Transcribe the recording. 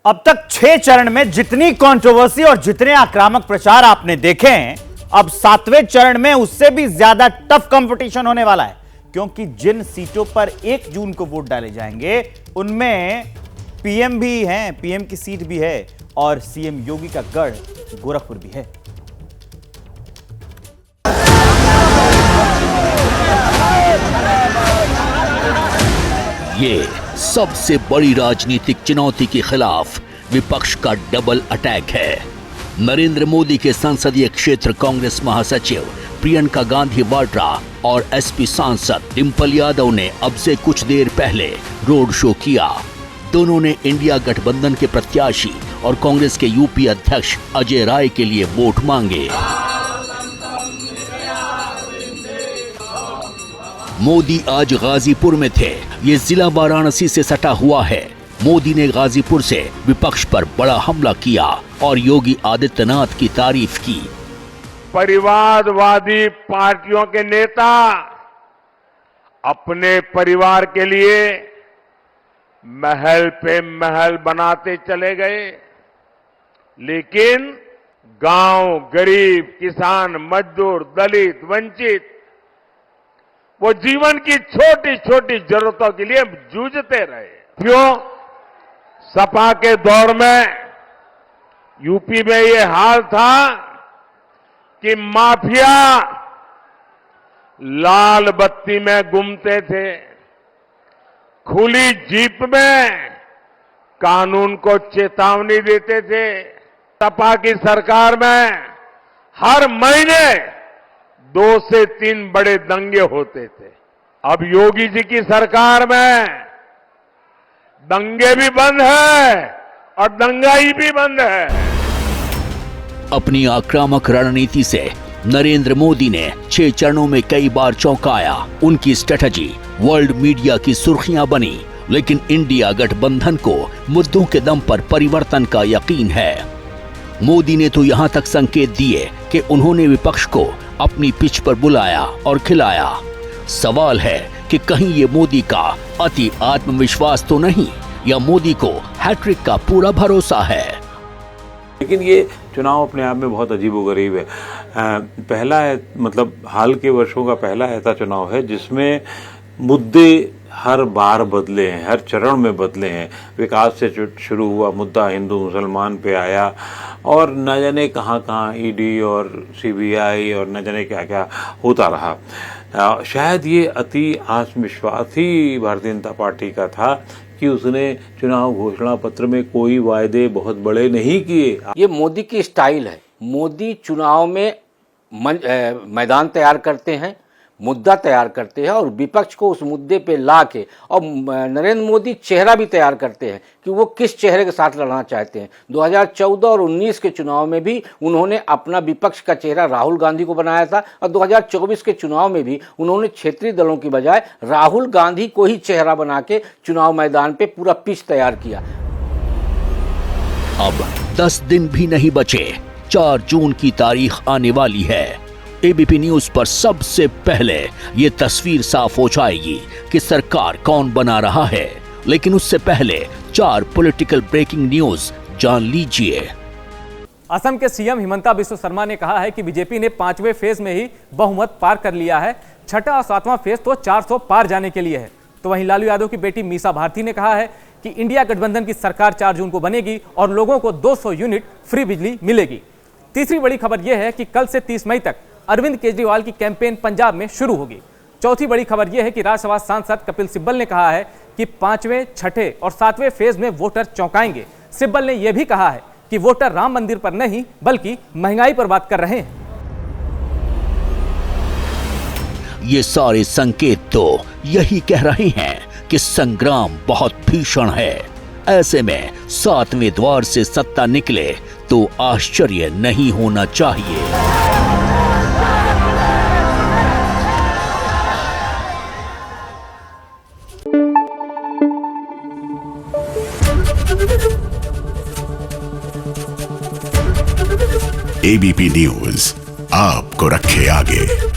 अब तक 6 चरण में जितनी कंट्रोवर्सी और जितने आक्रामक प्रचार आपने देखे हैं, अब 7वें चरण में उससे भी ज्यादा टफ कंपटीशन होने वाला है, क्योंकि जिन सीटों पर 1 जून को वोट डाले जाएंगे उनमें पीएम भी हैं, पीएम की सीट भी है और सीएम योगी का गढ़ गोरखपुर भी है। ये सबसे बड़ी राजनीतिक चुनौती के खिलाफ विपक्ष का डबल अटैक है। नरेंद्र मोदी के संसदीय क्षेत्र कांग्रेस महासचिव प्रियंका गांधी वाड्रा और एसपी सांसद डिंपल यादव ने अब से कुछ देर पहले रोड शो किया। दोनों ने इंडिया गठबंधन के प्रत्याशी और कांग्रेस के यूपी अध्यक्ष अजय राय के लिए वोट मांगे। मोदी आज गाजीपुर में थे। ये जिला वाराणसी से सटा हुआ है। मोदी ने गाजीपुर से विपक्ष पर बड़ा हमला किया और योगी आदित्यनाथ की तारीफ की। परिवारवादी पार्टियों के नेता अपने परिवार के लिए महल पे महल बनाते चले गए, लेकिन गांव, गरीब, किसान, मजदूर, दलित, वंचित वो जीवन की छोटी छोटी जरूरतों के लिए जूझते रहे। क्यों? सपा के दौर में यूपी में ये हाल था कि माफिया लाल बत्ती में घूमते थे, खुली जीप में कानून को चेतावनी देते थे। सपा की सरकार में हर महीने 2 से 3 बड़े दंगे होते थे। अब योगी जी की सरकार में दंगे भी बंद है और दंगाई भी बंद है। अपनी आक्रामक रणनीति से नरेंद्र मोदी ने 6 चरणों में कई बार चौंकाया। उनकी स्ट्रेटजी वर्ल्ड मीडिया की सुर्खियां बनी, लेकिन इंडिया गठबंधन को मुद्दों के दम पर परिवर्तन का यकीन है। मोदी ने तो यहां तक संकेत दिए कि उन्होंने विपक्ष को अपनी पिच पर बुलाया और खिलाया। सवाल है कि कहीं ये मोदी का अति आत्मविश्वास तो नहीं, या मोदी को हैट्रिक का पूरा भरोसा है। लेकिन ये चुनाव अपने आप में बहुत अजीबोगरीब है। पहला है, मतलब हाल के वर्षों का पहला ऐसा चुनाव है जिसमें मुद्दे हर बार बदले हैं, हर चरण में बदले हैं। विकास से शुरू हुआ मुद्दा हिंदू मुसलमान पे आया और न जाने कहाँ कहाँ ईडी और सीबीआई और न जाने क्या क्या होता रहा। शायद ये अति आत्मविश्वास ही भारतीय जनता पार्टी का था कि उसने चुनाव घोषणा पत्र में कोई वायदे बहुत बड़े नहीं किए। ये मोदी की स्टाइल है। मोदी चुनाव में मैदान तैयार करते हैं, मुद्दा तैयार करते हैं और विपक्ष को उस मुद्दे पे ला के, और नरेंद्र मोदी चेहरा भी तैयार करते हैं कि वो किस चेहरे के साथ लड़ना चाहते हैं। 2014 और 19 के चुनाव में भी उन्होंने अपना विपक्ष का चेहरा राहुल गांधी को बनाया था और 2024 के चुनाव में भी उन्होंने क्षेत्रीय दलों की बजाय राहुल गांधी को ही चेहरा बना के चुनाव मैदान पे पूरा पिच तैयार किया। अब 10 दिन भी नहीं बचे, 4 जून की तारीख आने वाली है। एबीपी न्यूज पर सबसे पहले ये तस्वीर साफ हो जाएगी कि सरकार कौन बना रहा है। लेकिन उससे पहले 4 पॉलिटिकल ब्रेकिंग न्यूज जान लीजिए। असम के सीएम हिमंता बिस्वा शर्मा ने कहा है कि बीजेपी ने 5वें फेज में ही बहुमत पार कर लिया है। 6ठा और 7वां फेज तो 400 पार जाने के लिए है। तो वहीं लालू यादव की बेटी मीसा भारती ने कहा है कि इंडिया गठबंधन की सरकार 4 जून को बनेगी और लोगों को 200 यूनिट फ्री बिजली मिलेगी। तीसरी बड़ी खबर यह है कि कल से 30 मई तक अरविंद केजरीवाल की कैंपेन पंजाब में शुरू होगी। चौथी बड़ी खबर यह है कि राज्यसभा सांसद कपिल सिब्बल ने कहा है कि 5वें, 6ठे और 7वें फेज में वोटर चौंकाएंगे। सिब्बल ने यह भी कहा है कि वोटर राम मंदिर पर नहीं बल्कि महंगाई पर बात कर रहे हैं। ये सारे संकेत तो यही कह रहे हैं कि संग्राम बहुत भीषण है। ऐसे में 7वें द्वार से सत्ता निकले तो आश्चर्य नहीं होना चाहिए। एबीपी न्यूज आपको रखे आगे।